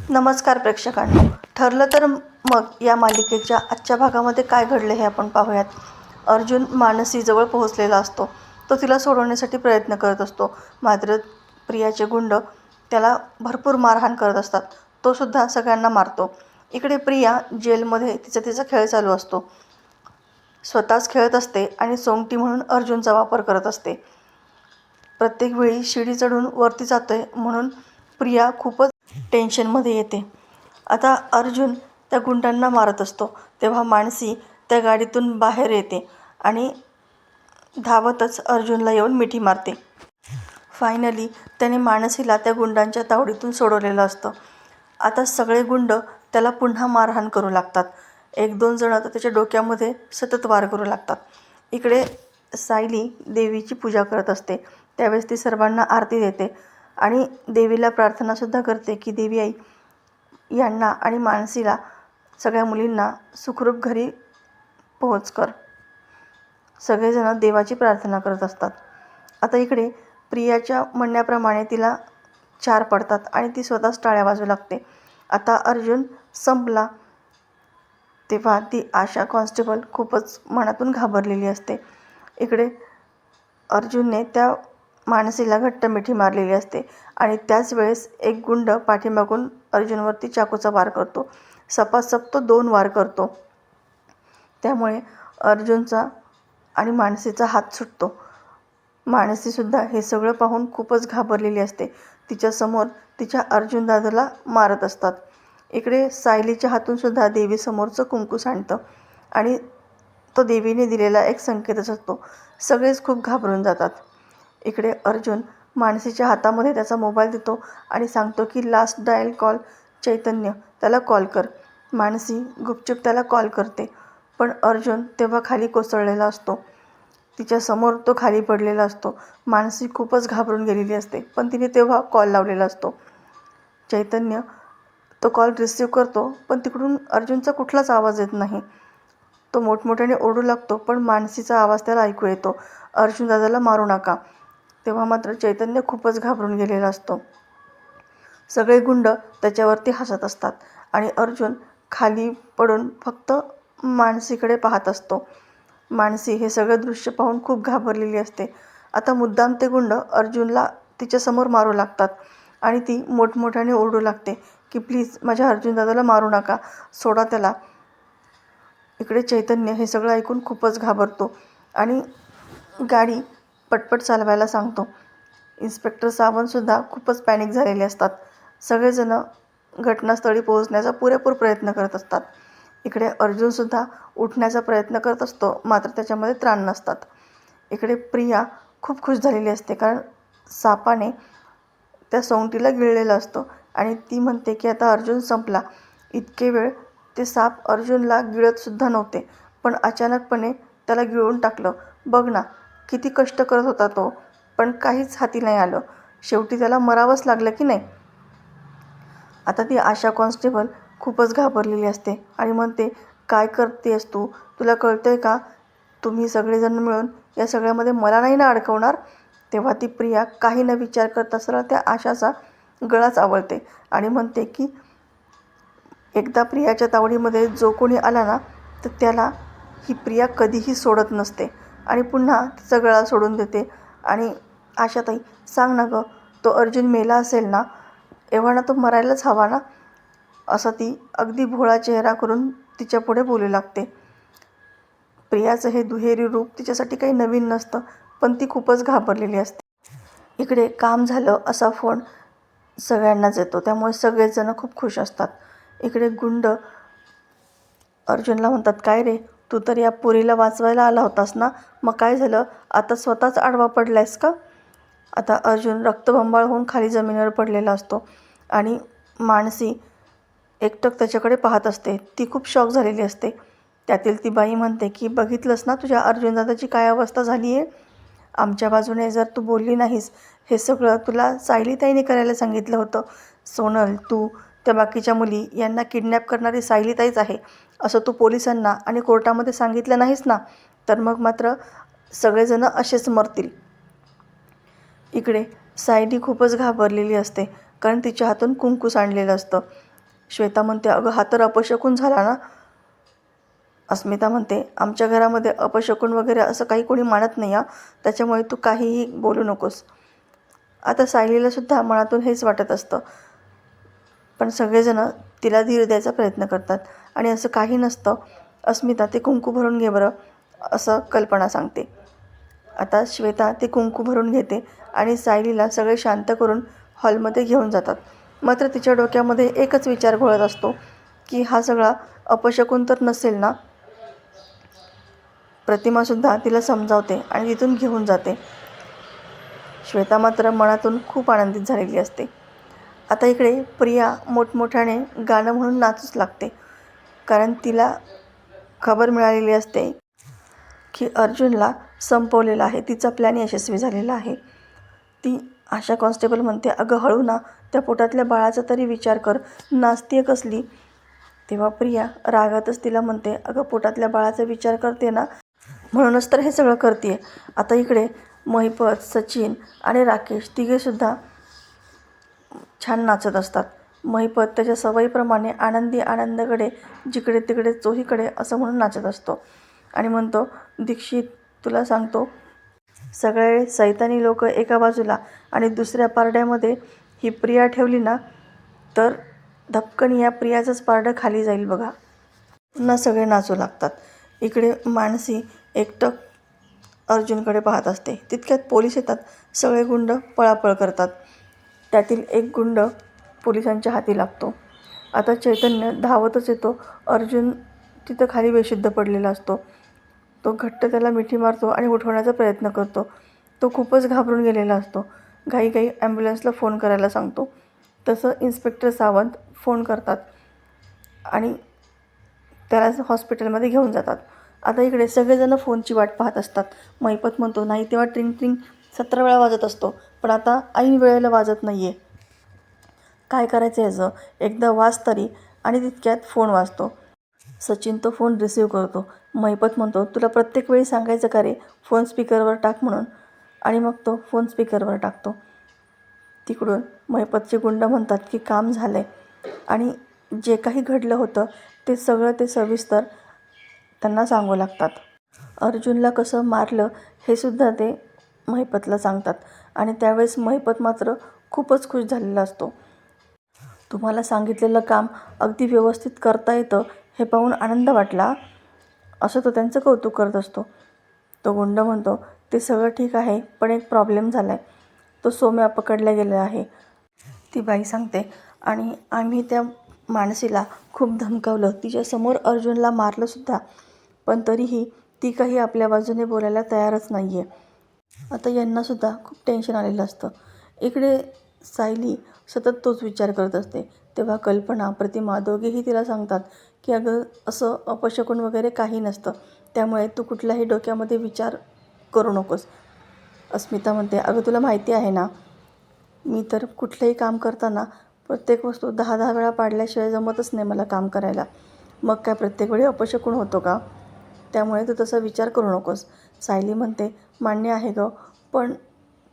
नमस्कार प्रेक्षकांनो. ठरलं तर मग या मालिकेच्या आजच्या भागामध्ये काय घडले हे आपण पाहूयात. अर्जुन मानसीजवळ पोहोचलेला असतो. तो तिला सोडवण्यासाठी प्रयत्न करत असतो. मात्र प्रियाचे गुंड त्याला भरपूर मारहाण करत असतात. तो सुद्धा सगळ्यांना मारतो. इकडे प्रिया जेलमध्ये तिचा खेळ चालू असतो. स्वतःच खेळत असते आणि सोंगटी म्हणून अर्जुनचा वापर करत असते. प्रत्येक वेळी शिडी चढून वरती जातोय म्हणून प्रिया खूपच टेन्शनमध्ये येते. आता अर्जुन त्या गुंडांना मारत असतो तेव्हा मानसी त्या गाडीतून बाहेर येते आणि धावतच अर्जुनला येऊन मिठी मारते. फायनली त्याने मानसीला त्या गुंडांच्या तावडीतून सोडवलेलं असतं. आता सगळे गुंड त्याला पुन्हा मारहाण करू लागतात. 1-2 जण तर त्याच्या डोक्यामध्ये सतत वार करू लागतात. इकडे सायली देवीची पूजा करत असते. त्यावेळेस ती सर्वांना आरती देते आणि देवीला प्रार्थनासुद्धा करते की देवी आई यांना आणि मानसीला, सगळ्या मुलींना सुखरूप घरी पोहोच कर. सगळेजण देवाची प्रार्थना करत असतात. आता इकडे प्रियाच्या म्हणण्याप्रमाणे तिला 4 पडतात आणि ती स्वतःच टाळ्या वाजवू लागते. आता अर्जुन संपला तेव्हा ती आशा कॉन्स्टेबल खूपच मनातून घाबरलेली असते. इकडे अर्जुनने त्या मानसीला घट्ट मिठी मारलेली असते आणि त्याच वेळेस एक गुंड पाठीमागून अर्जुनवरती चाकूचा वार करतो. सपासप तो 2 वार करतो. त्यामुळे अर्जुनचा आणि मानसीचा हात सुटतो. मानसीसुद्धा हे सगळं पाहून खूपच घाबरलेली असते. तिच्यासमोर तिच्या अर्जुन दादाला मारत असतात. इकडे सायलीच्या हातूनसुद्धा देवीसमोरचं कुंकू सांडतं आणि तो देवीने दिलेला एक संकेतच असतो. सगळेच खूप घाबरून जातात. इकडे अर्जुन मानसीच्या हातामध्ये त्याचा मोबाईल देतो आणि सांगतो की लास्ट डायल कॉल चैतन्य, त्याला कॉल कर. मानसी गुपचूप त्याला कॉल करते, पण अर्जुन तेव्हा खाली कोसळलेला असतो. तिच्यासमोर तो खाली पडलेला असतो. मानसी खूपच घाबरून गेलेली असते, पण तिने तेव्हा कॉल लावलेला असतो. चैतन्य तो कॉल रिसीव्ह करतो, पण तिकडून अर्जुनचा कुठलाच आवाज येत नाही. तो मोठमोठ्याने ओरडू लागतो, पण मानसीचा आवाज त्याला ऐकू येतो, अर्जुन दादाला मारू नका. तेव्हा मात्र चैतन्य खूपच घाबरून गेलेला असतो. सगळे गुंड त्याच्यावरती हसत असतात आणि अर्जुन खाली पडून फक्त मानसीकडे पाहत असतो. मानसी हे सगळं दृश्य पाहून खूप घाबरलेली असते. आता मुद्दाम ते गुंड अर्जुनला तिच्यासमोर मारू लागतात आणि ती मोठमोठ्याने ओरडू लागते की प्लीज माझ्या अर्जुन दादाला मारू नका, सोडा त्याला. इकडे चैतन्य हे सगळं ऐकून खूपच घाबरतो आणि गाडी पटपट चालवायला सांगतो. इन्स्पेक्टर सावंतसुद्धा खूपच पॅनिक झालेले असतात. सगळेजण घटनास्थळी पोहोचण्याचा पुरेपूर प्रयत्न करत असतात. इकडे अर्जुनसुद्धा उठण्याचा प्रयत्न करत असतो, मात्र त्याच्यामध्ये त्राण नसतात. इकडे प्रिया खूप खुश झालेली असते, कारण सापाने त्या सोंगटीला गिळलेलं असतं आणि ती म्हणते की आता अर्जुन संपला. इतके वेळ ते साप अर्जुनला गिळतसुद्धा नव्हते, पण अचानकपणे त्याला गिळून टाकलं. बघ ना, किती कष्ट करत होता तो, पण काहीच हाती नाही आलं. शेवटी त्याला मरावंच लागलं की नाही. आता ती आशा कॉन्स्टेबल खूपच घाबरलेली असते आणि म्हणते, काय करतेस तू? तुला कळतंय का? तुम्ही सगळेजण मिळून या सगळ्यामध्ये मला नाही ना अडकवणार? तेव्हा ती प्रिया काही न विचार करता सरळ त्या आशाचा गळाच आवळते आणि म्हणते की एकदा प्रियाच्या तावडीमध्ये जो कोणी आला ना, तर त्याला ही प्रिया कधीही सोडत नसते आणि पुन्हा तिचा गळा सोडून देते. आणि आशाताई सांग ना गं, तो अर्जुन मेला असेल ना, एव्हा ना तो मरायलाच हवा ना, असं ती अगदी भोळा चेहरा करून तिच्यापुढे बोलू लागते. प्रियाचं हे दुहेरी रूप तिच्यासाठी काही नवीन नसतं, पण ती खूपच घाबरलेली असते. इकडे काम झालं असा फोन सगळ्यांनाच येतो, त्यामुळे सगळेजण खूप खुश असतात. इकडे गुंड अर्जुनला म्हणतात, काय रे, तू तर या पोरीला वाचवायला आला होतास ना, मग काय झालं? आता स्वतःच आडवा पडलायस का? आता अर्जुन रक्तबंबाळ होऊन खाली जमिनीवर पडलेला असतो आणि मानसी एकटक त्याच्याकडे पाहत असते. ती खूप शॉक झालेली असते. त्यातील ती बाई म्हणते की बघितलंस ना तुझ्या अर्जुन दादाची काय अवस्था झाली आहे. आमच्या बाजूने जर तू बोलली नाहीस, हे सगळं तुला सायलीताईने करायला सांगितलं होतं. सोनल, तू, त्या बाकीच्या मुली यांना किडनॅप करणारी सायलीताईच आहे असं तू पोलिसांना आणि कोर्टामध्ये सांगितलं नाहीस ना, तर मग मात्र सगळेजण असेच मरतील. इकडे सायली खूपच घाबरलेली असते, कारण तिच्या हातून कुंकू सांडलेलं असतं. श्वेता म्हणते, अगं हा तर अपशकुन झाला ना. अस्मिता म्हणते, आमच्या घरामध्ये अपशकुन वगैरे असं काही कोणी मानत नाही त्याच्यामुळे तू काहीही बोलू नकोस. आता सायलीलासुद्धा मनातून हेच वाटत असतं, पण सगळेजणं तिला धीर द्यायचा प्रयत्न करतात आणि असं काही नसतं. अस्मिता, ते कुंकू भरून घे बरं, असं कल्पना सांगते. आता श्वेता ते कुंकू भरून घेते आणि सायलीला सगळे शांत करून हॉलमध्ये घेऊन जातात. मात्र तिच्या डोक्यामध्ये एकच विचार घोळत असतो की हा सगळा अपशकुन तर नसेल ना. प्रतिमासुद्धा तिला समजावते आणि तिथून घेऊन जाते. श्वेता मात्र मनातून खूप आनंदित झालेली असते. आता इकडे प्रिया मोठमोठ्याने गाणं म्हणून नाचूच लागते, कारण तिला खबर मिळालेली असते की अर्जुनला संपवलेलं आहे, तिचा प्लॅन यशस्वी झालेला आहे. ती आशा कॉन्स्टेबल म्हणते, अगं हळू ना, त्या पोटातल्या बाळाचा तरी विचार कर, नाचतीये कसली. तेव्हा प्रिया रागातच तिला म्हणते, अगं पोटातल्या बाळाचा विचार करते ना, म्हणूनच तर हे सगळं करते. आता इकडे महिपत, सचिन आणि राकेश तिघेसुद्धा छान नाचत असतात. महिपत त्याच्या सवयीप्रमाणे आनंदी आनंदाकडे, जिकडे तिकडे चोहीकडे असं म्हणून नाचत असतो आणि म्हणतो, दीक्षित तुला सांगतो, सगळे सैतानी लोक एका बाजूला आणि दुसऱ्या पारड्यामध्ये ही प्रिया ठेवली ना, तर धपकन या प्रियाचंच पारडं खाली जाईल बघा. पुन्हा सगळे नाचू लागतात. इकडे मानसी एकटक अर्जुनकडे पाहत असते. तितक्यात पोलीस येतात. सगळे गुंड पळापळ करतात. त्यातील एक गुंड पोलिसांच्या हाती लागतो. आता चैतन्य धावतच येतो. अर्जुन तिथं खाली बेशुद्ध पडलेला असतो. तो घट्ट त्याला मिठी मारतो आणि उठवण्याचा प्रयत्न करतो. तो खूपच घाबरून गेलेला असतो. घाईघाई ॲम्ब्युलन्सला फोन करायला सांगतो. तसं इन्स्पेक्टर सावंत फोन करतात आणि त्याला हॉस्पिटलमध्ये घेऊन जातात. आता इकडे सगळेजण फोनची वाट पाहत असतात. महिपत म्हणतो, नाही तेव्हा ट्रिंग ट्रिंग 17 वेळा वाजत असतो, पण आता ऐन वेळेला वाजत नाही आहे. काय करायचं याचं, एकदा वाज तरी. आणि तितक्यात फोन वाजतो. सचिन तो फोन रिसीव करतो. महिपत म्हणतो, तुला प्रत्येक वेळी सांगायचं का रे, फोन स्पीकरवर टाक म्हणून. आणि मग तो फोन स्पीकरवर टाकतो. तिकडून महिपतचे गुंड म्हणतात की काम झालं आहे आणि जे काही घडलं होतं ते सगळं ते सविस्तर त्यांना सांगू लागतात. अर्जुनला कसं मारलं हे सुद्धा ते महिपतला सांगतात आणि त्यावेळेस महिपत मात्र खूपच खुश झालेला असतो. तुम्हाला सांगितलेलं काम अगदी व्यवस्थित करता येतं हे पाहून आनंद वाटला, असं तो त्यांचं कौतुक करत असतो. तो गुंड म्हणतो, ते सगळं ठीक आहे, पण एक प्रॉब्लेम झाला आहे. तो सोम्या पकडला गेला आहे, ती बाई सांगते. आणि आम्ही त्या मानसीला खूप धमकावलं, तिच्यासमोर अर्जुनला मारलंसुद्धा, पण तरीही ती काही आपल्या बाजूने बोलायला तयारच नाही आहे. आता यांनासुद्धा खूप टेन्शन आलेलं असतं. इकडे सायली सतत तोच विचार करत असते. तेव्हा कल्पना, प्रतिमा दोघेही तिला सांगतात की अगं असं अपशकुन वगैरे काही नसतं, त्यामुळे तू कुठलाही डोक्यामध्ये विचार करू नकोस. अस्मिता म्हणते, अगं तुला माहिती आहे ना, मी तर कुठलंही काम करताना प्रत्येक वस्तू 10-10 वेळा पाडल्याशिवाय जमतच नाही मला काम करायला. मग काय प्रत्येक वेळी अपशकुन होतो का? त्यामुळे तू तसा विचार करू नकोस. सायली म्हणते, मान्य आहे गं, पण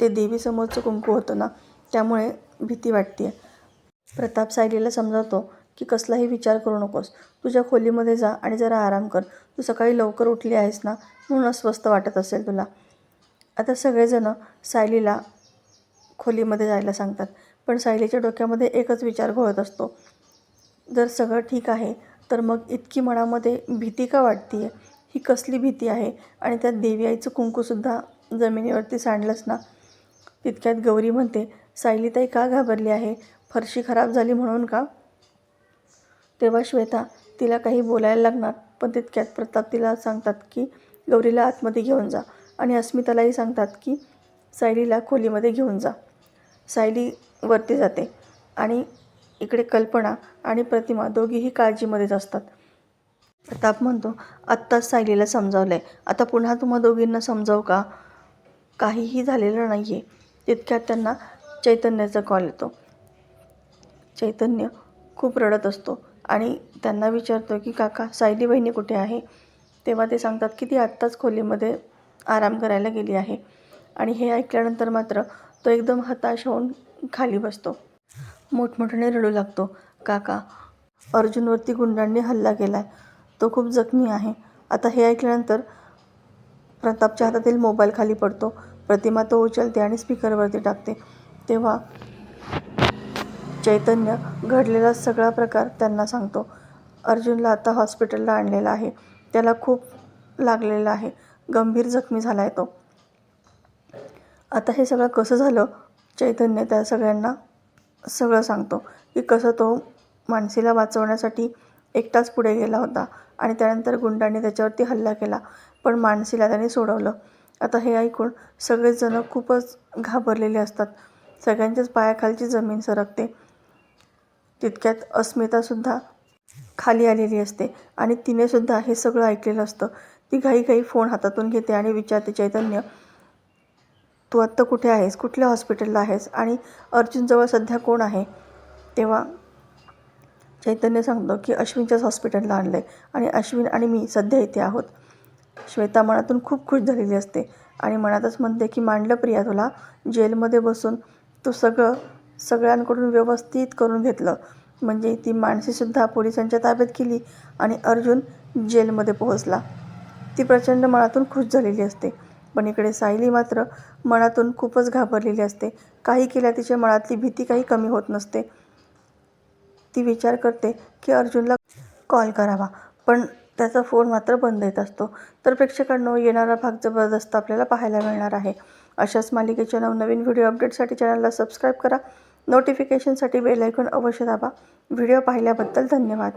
ते देवीसमोरचं कुंकू होतं ना, त्यामुळे भीती वाटते. प्रताप सायलीला समजावतो की कसलाही विचार करू नकोस, तुझ्या खोलीमध्ये जा आणि जरा आराम कर. तू सकाळी लवकर उठली आहेस ना, म्हणून अस्वस्थ वाटत असेल तुला. आता सगळेजण सायलीला खोलीमध्ये जायला सांगतात, पण सायलीच्या डोक्यामध्ये एकच विचार घोळत असतो, जर सगळं ठीक आहे तर मग इतकी मनामध्ये भीती का वाटते आहे, ही कसली भीती आहे. आणि त्यात देवी आईचं कुंकूसुद्धा जमिनीवरती सांडलंच ना. तितक्यात गौरी म्हणते, सायलीताई का घाबरली आहे, फरशी खराब झाली म्हणून का. तेव्हा श्वेता तिला काही बोलायला लागणार, पण तितक्यात प्रताप तिला सांगतात की गौरीला आतमध्ये घेऊन जा आणि अस्मितालाही सांगतात की सायलीला खोलीमध्ये घेऊन जा. सायली वरती जाते आणि इकडे कल्पना आणि प्रतिमा दोघीही काळजीमध्येच असतात. प्रताप म्हणतो, आत्ताच सायलीला समजावलं आहे, आता पुन्हा तुम्हा दोघींना समजावू का, काहीही झालेलं नाही आहे. तितक्यात त्यांना चैतन्याचा कॉल येतो. चैतन्य खूप रडत असतो आणि त्यांना विचारतो की काका, सायली बहिणी कुठे आहे. तेव्हा ते सांगतात की ती आत्ताच खोलीमध्ये आराम करायला गेली आहे. आणि हे ऐकल्यानंतर मात्र तो एकदम हताश होऊन खाली बसतो. मोठमोठ्याने रडू लागतो, काका अर्जुनवरती गुंडांनी हल्ला केला आहे, तो खूप जखमी आहे. आता हे ऐकल्यानंतर प्रतापच्या हातातील मोबाईल खाली पडतो. प्रतिमा तो उचलते आणि स्पीकरवरती टाकते. तेव्हा चैतन्य घडलेला सगळा प्रकार त्यांना सांगतो. अर्जुनला आता हॉस्पिटलला आणलेलं आहे. त्याला खूप लागलेलं आहे, गंभीर जखमी झाला आहे तो. आता हे सगळं कसं झालं, चैतन्य त्या सगळ्यांना सगळं सांगतो की कसं तो मानसीला वाचवण्यासाठी एकटाच पुढे गेला होता आणि त्यानंतर गुंडांनी त्याच्यावरती हल्ला केला, पण मानसीला त्याने सोडवलं. आता हे ऐकून सगळेच जण खूपच घाबरलेले असतात. सगळ्यांच्याच पायाखालची जमीन सरकते. तितक्यात अस्मितासुद्धा खाली आलेली असते आणि तिनेसुद्धा हे सगळं ऐकलेलं असतं. ती घाईघाई फोन हातातून घेते आणि विचारते, चैतन्य तू आत्ता कुठे आहेस, कुठल्या हॉस्पिटलला आहेस आणि अर्जुनजवळ सध्या कोण आहे? तेव्हा चैतन्य सांगतो की अश्विनच्याच हॉस्पिटलला आणलं आहे आणि अश्विन आणि मी सध्या इथे आहोत. श्वेता मनातून खूप खुश झालेली असते आणि मनातच म्हणते की मांडलं प्रिया तुला, जेलमध्ये बसून तू सगळ्यांकडून व्यवस्थित करून घेतलं. म्हणजे ती मानसीसुद्धा पोलिसांच्या ताब्यात गेली आणि अर्जुन जेलमध्ये पोहोचला. ती प्रचंड मनातून खुश झालेली असते. पण इकडे सायली मात्र मनातून खूपच घाबरलेली असते. काही केल्या तिच्या मनातली भीती काही कमी होत नसते. ती विचार करते की अर्जुनला कॉल करावा, पण त्याचा फोन मात्र बंद येत असतो. तर प्रेक्षकांनो, येणारा भाग जबरदस्त आपल्याला पाहायला मिळणार आहे. अशाच मालिकेच्या नवनवीन व्हिडिओ अपडेटसाठी चॅनलला सबस्क्राईब करा. नोटिफिकेशनसाठी बेल आयकॉन अवश्य दाबा. व्हिडिओ पाहिल्याबद्दल धन्यवाद.